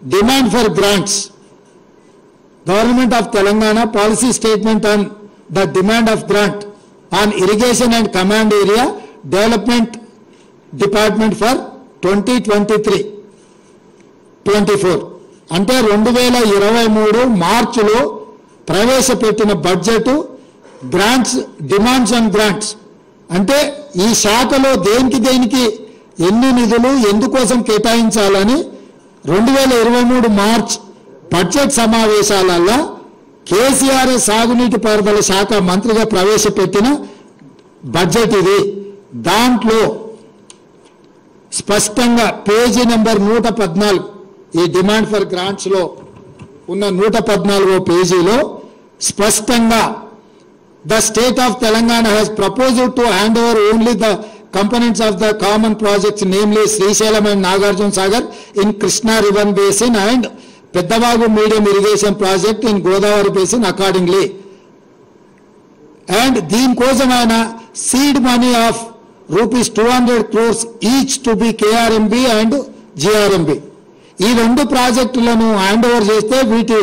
demand for grants. Government of Telangana policy statement on the demand of grant on irrigation and command area development department for 2023-24 అంటే 2023 మార్చిలో ప్రవేశపెట్టిన budget grants demands and grants అంటే ఈ శాఖలో దేనికి ఎన్ని నిధులు ఎందుకోసం కేటాయించాలని 2023 మార్చ్ బడ్జెట్ సమావేశాలలో కేసీఆర్ సాగునీటి పారుదల శాఖ మంత్రిగా ప్రవేశపెట్టిన బడ్జెట్ ఇది. దాంట్లో స్పష్టంగా పేజీ నెంబర్ 114 ఈ డిమాండ్ ఫర్ గ్రాంట్స్ లో ఉన్న 114వ పేజీలో స్పష్టంగా the state of Telangana has proposed to hand over only the components of the common projects, namely Srisailam and Nagarjuna Sagar in Krishna River Basin and Peddavagu Medium Irrigation Project in Godavari Basin accordingly. And దీని కోసమైన seed money of rupees 200 crores each to be KRMB and GRMB. ఈ రెండు ప్రాజెక్టులను hand over చేస్తే వీటి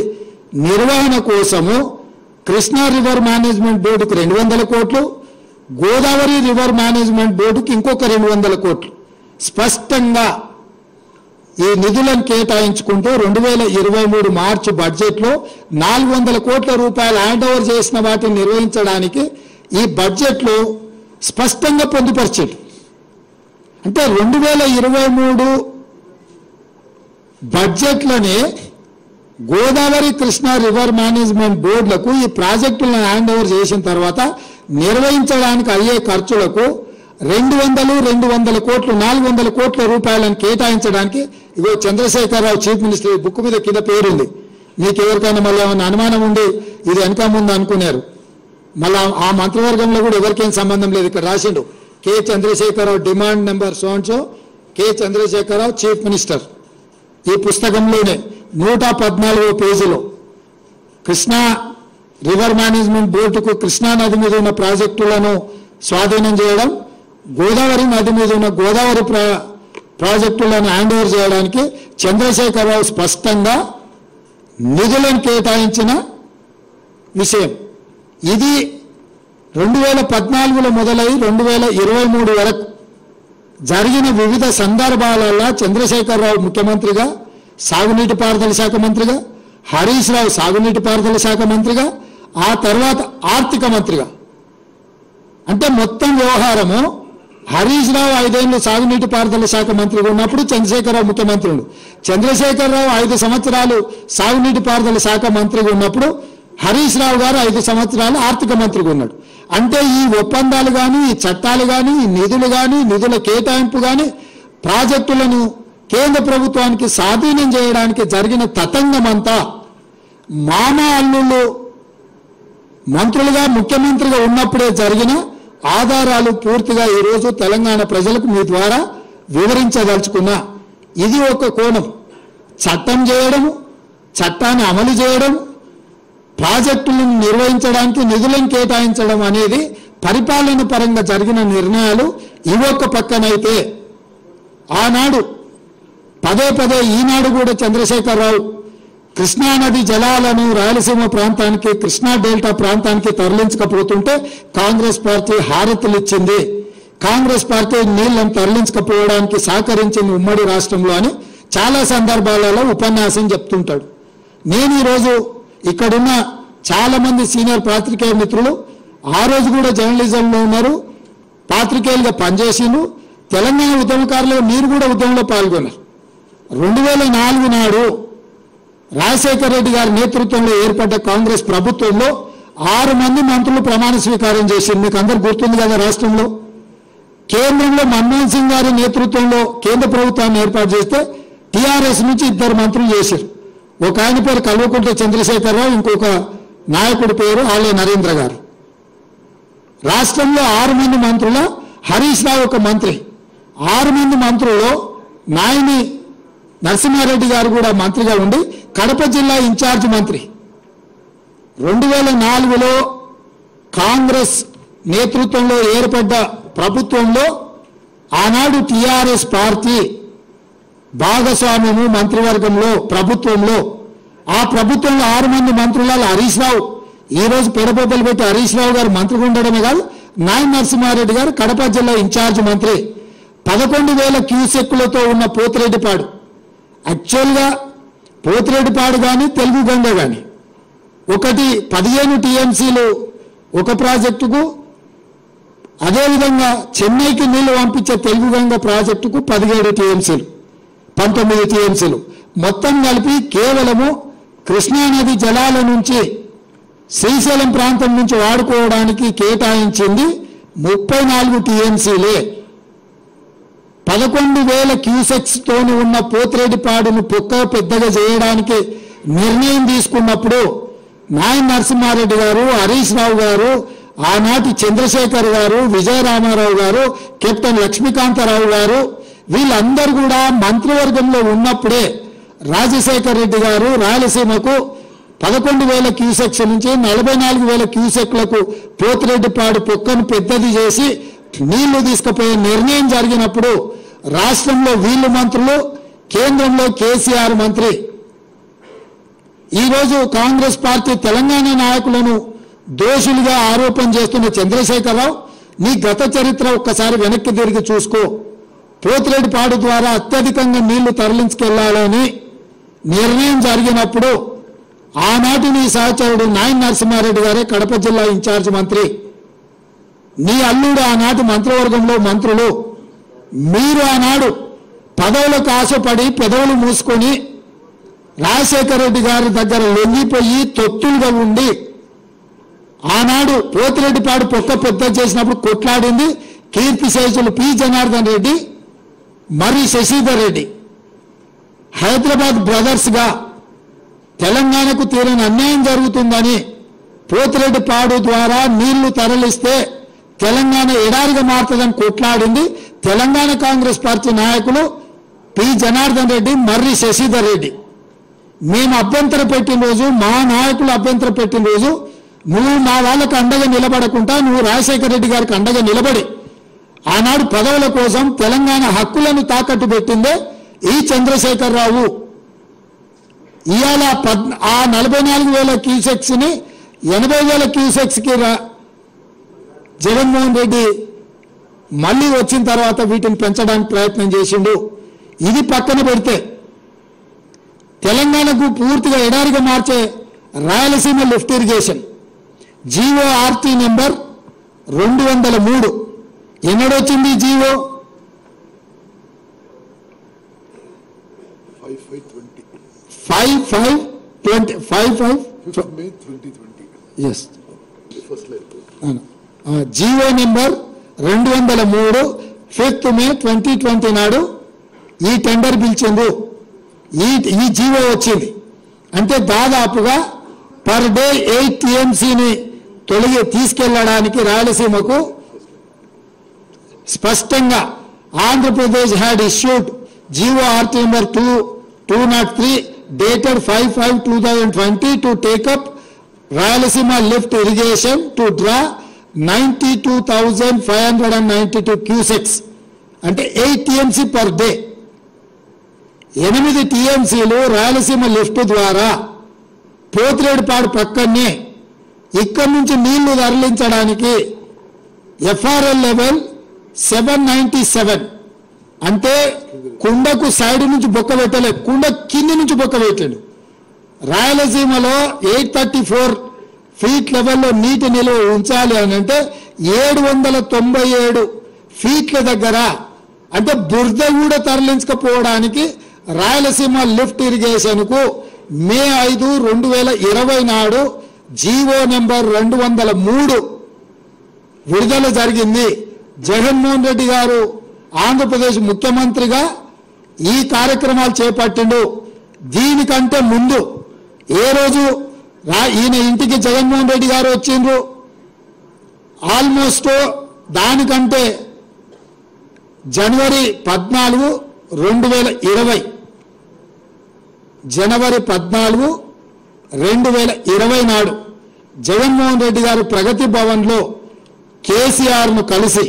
నిర్వహణ కోసము Krishna river management బోర్డుకు 200 కోట్లు, గోదావరి రివర్ మేనేజ్మెంట్ బోర్డుకి ఇంకొక 200 కోట్లు స్పష్టంగా ఈ నిధులను కేటాయించుకుంటూ 2023 మార్చి బడ్జెట్లో 400 కోట్ల రూపాయలు హ్యాండ్ ఓవర్ చేసిన వాటిని నిర్వహించడానికి ఈ బడ్జెట్లో స్పష్టంగా పొందుపరిచారు. అంటే 2023 బడ్జెట్లోనే గోదావరి కృష్ణా రివర్ మేనేజ్మెంట్ బోర్డులకు ఈ ప్రాజెక్టులను హ్యాండ్ ఓవర్ చేసిన తర్వాత నిర్వహించడానికి అయ్యే ఖర్చులకు 200 కోట్లు 400 కోట్ల రూపాయలను కేటాయించడానికి ఇగో చంద్రశేఖరరావు చీఫ్ మినిస్టర్ బుక్ మీద కింద పేరుంది. మీకు ఎవరికైనా మళ్ళీ ఏమైనా అనుమానం ఉండి ఇది వెనక ముందు అనుకున్నారు, మళ్ళీ ఆ మంత్రివర్గంలో కూడా ఎవరికేం సంబంధం లేదు. ఇక్కడ రాసిండు K Chandrashekar Rao demand number సోన్సో K Chandrashekar Rao chief minister. ఈ పుస్తకంలోనే 114వ పేజీలో కృష్ణా రివర్ మేనేజ్మెంట్ బోర్డుకు కృష్ణా నది మీద ఉన్న ప్రాజెక్టులను స్వాధీనం చేయడం, గోదావరి నది మీద ఉన్న గోదావరి ప్రాజెక్టులను హ్యాండ్ ఓవర్ చేయడానికి చంద్రశేఖరరావు స్పష్టంగా నిధులను కేటాయించిన విషయం. ఇది 2014లో మొదలై 2023 వరకు జరిగిన వివిధ సందర్భాలలో చంద్రశేఖరరావు ముఖ్యమంత్రిగా, సాగునీటి పారుదల శాఖ మంత్రిగా, హరీష్ రావు సాగునీటి పారుదల శాఖ మంత్రిగా, ఆ తర్వాత ఆర్థిక మంత్రిగా, అంటే మొత్తం వ్యవహారము హరీష్ రావు 5 ఏళ్ళు సాగునీటి పారుదల శాఖ మంత్రిగా ఉన్నప్పుడు చంద్రశేఖరరావు ముఖ్యమంత్రి ఉండు. చంద్రశేఖరరావు 5 సంవత్సరాలు సాగునీటి పారుదల శాఖ మంత్రిగా ఉన్నప్పుడు హరీష్ రావు గారు 5 సంవత్సరాలు ఆర్థిక మంత్రిగా ఉన్నాడు. అంటే ఈ ఒప్పందాలు కానీ, ఈ చట్టాలు కానీ, ఈ నిధులు కానీ, నిధుల కేటాయింపు కానీ, ప్రాజెక్టులను కేంద్ర ప్రభుత్వానికి స్వాధీనం చేయడానికి జరిగిన తతంగమంతా మామ అల్లుళ్ళు మంత్రులుగా ముఖ్యమంత్రిగా ఉన్నప్పుడే జరిగిన ఆధారాలు పూర్తిగా ఈరోజు తెలంగాణ ప్రజలకు మీ ద్వారా వివరించదలుచుకున్నా. ఇది ఒక కోణం. చట్టం చేయడం, చట్టాన్ని అమలు చేయడం, ప్రాజెక్టులను నిర్వహించడానికి నిధులను కేటాయించడం అనేది పరిపాలన పరంగా జరిగిన నిర్ణయాలు. ఇవొక పక్కనైతే ఆనాడు పదే ఈనాడు కూడా చంద్రశేఖరరావు కృష్ణానది జలాలను రాయలసీమ ప్రాంతానికి, కృష్ణా డెల్టా ప్రాంతానికి తరలించకపోతుంటే కాంగ్రెస్ పార్టీ హారతులు ఇచ్చింది, కాంగ్రెస్ పార్టీ నీళ్లను తరలించకపోవడానికి సహకరించింది ఉమ్మడి రాష్ట్రంలో అని చాలా సందర్భాలలో ఉపన్యాసం చెప్తుంటాడు. నేను ఈరోజు ఇక్కడున్న చాలా మంది సీనియర్ పాత్రికేయ మిత్రులు ఆ రోజు కూడా జర్నలిజంలో ఉన్నారు, పాత్రికేయులుగా పనిచేసిండ్రు. తెలంగాణ ఉద్యమకారులు మీరు కూడా ఉద్యమంలో పాల్గొన్నారు. 2004 నాడు రాజశేఖర రెడ్డి గారి నేతృత్వంలో ఏర్పడ్డ కాంగ్రెస్ ప్రభుత్వంలో 6 మంది మంత్రులు ప్రమాణ స్వీకారం చేసింది. మీకు అందరు గుర్తుంది కదా. రాష్ట్రంలో కేంద్రంలో మన్మోహన్ సింగ్ గారి నేతృత్వంలో కేంద్ర ప్రభుత్వాన్ని ఏర్పాటు చేస్తే టీఆర్ఎస్ నుంచి 2 మంత్రులు చేశారు. ఒక ఆయన పేరు కల్వకుంట్ల చంద్రశేఖరరావు, ఇంకొక నాయకుడి పేరు ఆలయ నరేంద్ర గారు. రాష్ట్రంలో 6 మంది మంత్రుల హరీష్ రావు ఒక మంత్రి. 6 మంది మంత్రుల్లో నాయని నరసింహారెడ్డి గారు కూడా మంత్రిగా ఉండి కడప జిల్లా ఇన్ఛార్జ్ మంత్రి. 2004లో కాంగ్రెస్ నేతృత్వంలో ఏర్పడ్డ ప్రభుత్వంలో ఆనాడు టీఆర్ఎస్ పార్టీ భాగస్వామ్యము మంత్రివర్గంలో ప్రభుత్వంలో. ఆ ప్రభుత్వంలో 6 మంది మంత్రులలో హరీష్ రావు ఈరోజు పెడబొబ్బలు పెట్టి హరీష్ రావు గారు మంత్రిగా ఉండడమే కాదు, నాయన నరసింహారెడ్డి గారు కడప జిల్లా ఇన్ఛార్జ్ మంత్రి. 11,000 క్యూసెక్కులతో ఉన్న పోతిరెడ్డిపాడు, యాక్చువల్గా పోతిరెడ్డిపాడు కానీ తెలుగు గంగ కానీ ఒకటి 15 టీఎంసీలు ఒక ప్రాజెక్టుకు, అదేవిధంగా చెన్నైకి నీళ్లు పంపించే తెలుగు గంగ ప్రాజెక్టుకు 17 టీఎంసీలు 19 టీఎంసీలు మొత్తం కలిపి కేవలము కృష్ణానది జలాల నుంచి శ్రీశైలం ప్రాంతం నుంచి వాడుకోవడానికి కేటాయించింది 34 టీఎంసీలే. 11,000 క్యూసెక్స్తోని ఉన్న పోతిరెడ్డిపాడును పెద్దగా చేయడానికి నిర్ణయం తీసుకున్నప్పుడు నాయన నరసింహారెడ్డి గారు, హరీష్ రావు గారు, ఆనాటి చంద్రశేఖర్ గారు, విజయరామారావు గారు, కెప్టెన్ లక్ష్మీకాంతారావు గారు వీళ్ళందరూ కూడా మంత్రివర్గంలో ఉన్నప్పుడే రాజశేఖర్ రెడ్డి గారు రాయలసీమకు 11,000 క్యూసెక్స్ నుంచి 44,000 క్యూసెక్లకు పోతిరెడ్డిపాడు పొక్కను పెద్దది చేసి నీళ్లు తీసుకుపోయే నిర్ణయం జరిగినప్పుడు రాష్ట్రంలో వీళ్ళు మంత్రులు, కేంద్రంలో కేసీఆర్ మంత్రి. ఈరోజు కాంగ్రెస్ పార్టీ తెలంగాణ నాయకులను దోషులుగా ఆరోపణ చేస్తున్న చంద్రశేఖరరావు, నీ గత చరిత్ర ఒక్కసారి వెనక్కి తిరిగి చూసుకో. పోతిరెడ్డిపాడు ద్వారా అత్యధికంగా నీళ్లు తరలించుకెళ్లాలని నిర్ణయం జరిగినప్పుడు ఆనాటి నీ సహచరుడు నాయన నరసింహారెడ్డి గారే కడప జిల్లా ఇన్ఛార్జ్ మంత్రి. నీ అల్లుడు ఆనాటి మంత్రివర్గంలో మంత్రులు. మీరు ఆనాడు పదవులకు ఆశపడి పెదవులు మూసుకొని రాజశేఖర రెడ్డి గారి దగ్గర లొంగిపోయి తొత్తులుగా ఉండి ఆనాడు పోతిరెడ్డిపాడు పొక్క పెద్ద చేసినప్పుడు కొట్లాడింది కీర్తిశేషులు పి జనార్దన్ రెడ్డి, మరి శశిధర్ రెడ్డి. హైదరాబాద్ బ్రదర్స్గా తెలంగాణకు తీరని అన్యాయం జరుగుతుందని పోతిరెడ్డిపాడు ద్వారా నీళ్లు తరలిస్తే తెలంగాణ ఎడారిగా మారుతుందని కొట్లాడింది తెలంగాణ కాంగ్రెస్ పార్టీ నాయకులు పి జనార్దన్ రెడ్డి, మర్రి శశిధర్ రెడ్డి. మేము అభ్యంతర పెట్టిన రోజు, మా నాయకులు అభ్యంతర పెట్టిన రోజు నువ్వు మా వాళ్ళకు అండగా నిలబడకుండా నువ్వు రాజశేఖర రెడ్డి గారికి అండగా నిలబడి ఆనాడు పదవుల కోసం తెలంగాణ హక్కులను తాకట్టు పెట్టిందే ఈ చంద్రశేఖరరావు. ఇవాళ ఆ 44,000 క్యూసెక్స్ని 80,000 క్యూసెక్స్కి జగన్మోహన్ రెడ్డి మళ్ళీ వచ్చిన తర్వాత వీటిని పెంచడానికి ప్రయత్నం చేసిండు. ఇది పక్కన పెడితే తెలంగాణకు పూర్తిగా ఎడారిగా మార్చే Rayalaseema lift irrigation GORT number 203 ఎన్నడొచ్చింది GO? 5/5/20. GO number 203 5th May 2020 నాడు ఈ టెండర్ పిలిచింది. ఈ జీవో వచ్చింది అంటే దాదాపుగా పర్ డే 8 టీఎంసీని తీసుకెళ్లడానికి రాయలసీమకు స్పష్టంగా Andhra Pradesh had issued GORT number 203 dated 5/5/2020 to take up Rayalaseema lift irrigation to draw 92,592 cusecs అంటే 8 TMC per day. 8 TMCలు రాయలసీమ లిఫ్ట్ ద్వారా పోతిరెడ్డిపాడు పక్కనే ఇక్కడి నుంచి నీళ్లు తరలించడానికి ఎఫ్ఆర్ఎల్ లెవెల్ 797 అంటే కుండకు సైడ్ నుంచి బొక్క పెట్టలే, కుండ కింది నుంచి బొక్క పెట్టాడు. రాయలసీమలో 834 ఫీట్ లెవెల్లో నీటి నిల్వ ఉంచాలి అని అంటే 797 ఫీట్ల దగ్గర అంటే బురద కూడా తరలించకపోవడానికి రాయలసీమ లిఫ్ట్ ఇరిగేషన్కు మే 5, 2020 నాడు జీవో నెంబర్ 203 విడుదల జరిగింది. జగన్మోహన్ రెడ్డి గారు ఆంధ్రప్రదేశ్ ముఖ్యమంత్రిగా ఈ కార్యక్రమాలు చేపట్టిండు. దీనికంటే ముందు ఏ రోజు ఈయన ఇంటికి జగన్మోహన్ రెడ్డి గారు వచ్చిండ్రు, ఆల్మోస్ట్ దానికంటే జనవరి 14, 2020 నాడు జగన్మోహన్ రెడ్డి గారు ప్రగతి భవన్లో కేసీఆర్ను కలిసి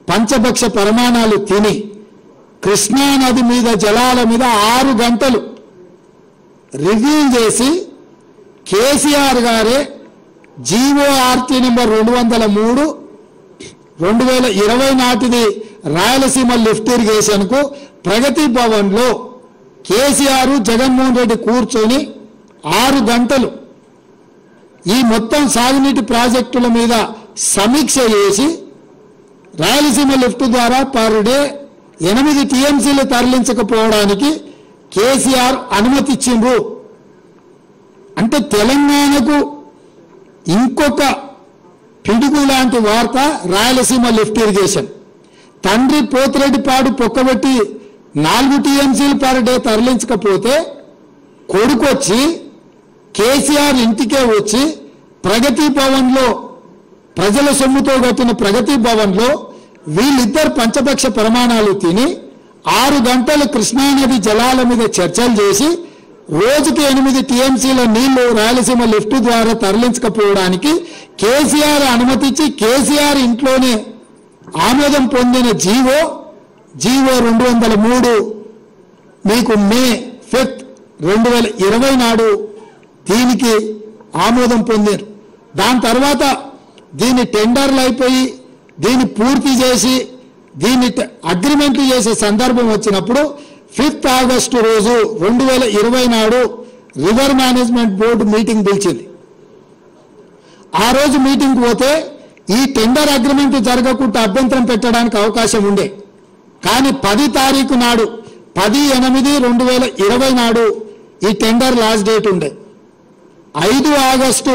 పంచభక్ష పరిమాణాలు తిని కృష్ణా నది మీద జలాల మీద 6 గంటలు రివ్యూ చేసి కేసీఆర్ గారే జీఓఆర్టీ నెంబర్ 203 2020 నాటిది రాయలసీమ లిఫ్ట్ ఇరిగేషన్కు ప్రగతి భవన్లో కేసీఆర్ జగన్మోహన్ రెడ్డి కూర్చొని 6 గంటలు ఈ మొత్తం సాగునీటి ప్రాజెక్టుల మీద సమీక్ష చేసి రాయలసీమ లిఫ్ట్ ద్వారా పర్ డే 8 టీఎంసీలు తరలించకపోవడానికి కేసీఆర్ అనుమతి ఇచ్చిండ్రు. అంటే తెలంగాణకు ఇంకొక పిడుగు లాంటి వార్త రాయలసీమ లిఫ్ట్ ఇరిగేషన్. తండ్రి పోతిరెడ్డిపాడు పొక్కబెట్టి 4 టీఎంసీలు పర్ డే తరలించకపోతే కొడుకొచ్చి కేసీఆర్ ఇంటికే వచ్చి ప్రగతి భవన్లో ప్రజల సొమ్ముతో కట్టిన ప్రగతి భవన్లో వీళ్ళిద్దరు పంచపక్ష ప్రమాణాలు తిని 6 గంటలు కృష్ణానది జలాల మీద చర్చలు చేసి రోజుకి 8 టీఎంసీల నీళ్లు రాయలసీమ లిఫ్ట్ ద్వారా తరలించకపోవడానికి కేసీఆర్ అనుమతించి కేసీఆర్ ఇంట్లోనే ఆమోదం పొందిన జీవో 203 మీకు మే 5, 2020 నాడు దీనికి ఆమోదం పొందారు. దాని తర్వాత దీని టెండర్లు అయిపోయి దీన్ని పూర్తి చేసి దీన్ని అగ్రిమెంట్లు చేసే సందర్భం వచ్చినప్పుడు 5 ఆగస్టు రోజు 2020 నాడు రివర్ మేనేజ్మెంట్ బోర్డు మీటింగ్ పిలిచింది. ఆ రోజు మీటింగ్ పోతే ఈ టెండర్ అగ్రిమెంట్ జరగకుండా అభ్యంతరం పెట్టడానికి అవకాశం ఉండే. కానీ 10 తారీఖు నాడు 10/8/2020 నాడు ఈ టెండర్ లాస్ట్ డేట్ ఉండే. 5 ఆగస్టు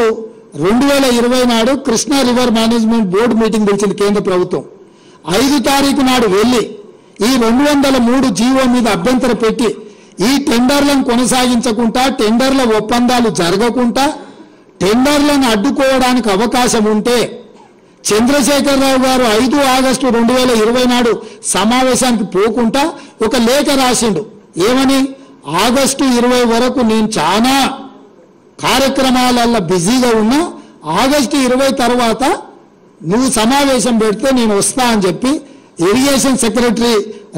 2020 నాడు Krishna river management board meeting పిలిచింది కేంద్ర ప్రభుత్వం. 5 తారీఖు నాడు వెళ్ళి ఈ 203 జీవో మీద అభ్యంతరం పెట్టి ఈ టెండర్లను కొనసాగించకుండా టెండర్ల ఒప్పందాలు జరగకుండా టెండర్లను అడ్డుకోవడానికి అవకాశం ఉంటే చంద్రశేఖరరావు గారు 5 ఆగస్టు 2020 నాడు సమావేశానికి పోకుండా ఒక లేఖ రాసిండు. ఏమని? ఆగస్టు 20 వరకు నేను చాలా కార్యక్రమాలలో బిజీగా ఉన్నా, ఆగస్టు 20 తర్వాత నువ్వు సమావేశం పెడితే నేను వస్తా అని చెప్పి ఇరిగేషన్ సెక్రటరీ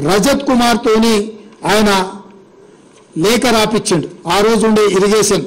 రజత్ కుమార్ తోని ఆయన లేఖ రాపిచ్చిండు. ఆ రోజు ఉండే ఇరిగేషన్